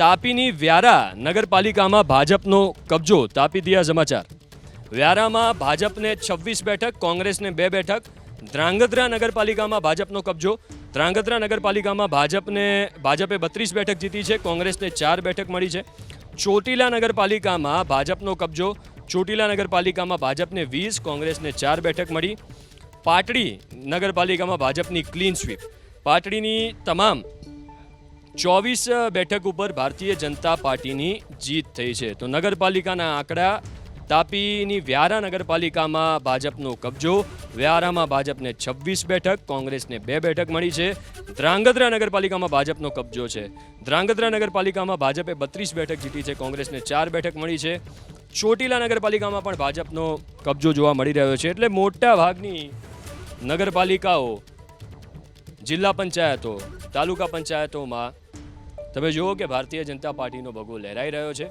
તાપીની વ્યારા નગરપાલિકામાં ભાજપનો કબજો. તાપી દિયા સમાચાર. વ્યારામાં ભાજપને 26 બેઠક, કોંગ્રેસને 2 બેઠક. ધ્રાંગધ્રા નગરપાલિકામાં ભાજપનો કબજો. ધ્રાંગધ્રા નગરપાલિકામાં ભાજપે 32 બેઠક જીતી છે, કોંગ્રેસને 4 બેઠક મળી છે. ચોટીલા નગરપાલિકામાં ભાજપનો કબજો. ચોટીલા નગરપાલિકામાં ભાજપને 20, કોંગ્રેસને 4 બેઠક મળી. પાટડી નગરપાલિકામાં ભાજપની ક્લીન સ્વીપ. પાટડીની તમામ 24 બેઠક ઉપર ભારતીય જનતા પાર્ટીની જીત થઈ છે. તો નગરપાલિકાના આંકડા. તાપીની વ્યારા નગરપાલિકામાં ભાજપનો કબજો. વ્યારામાં ભાજપને 26 બેઠક, કોંગ્રેસને 2 બેઠક મળી છે. ધ્રાંગધ્રા નગરપાલિકામાં ભાજપનો કબજો છે. ધ્રાંગધ્રા નગરપાલિકામાં ભાજપે 32 બેઠક જીતી છે, કોંગ્રેસને 4 બેઠક મળી છે. ચોટીલા નગરપાલિકામાં પણ ભાજપનો કબજો જોવા મળી રહ્યો છે. એટલે મોટા ભાગની નગરપાલિકાઓ, જિલ્લા પંચાયતો, તાલુકા પંચાયતોમાં તમે જુઓ કે ભારતીય જનતા પાર્ટીનો ભગવો લહેરાઈ રહ્યો છે.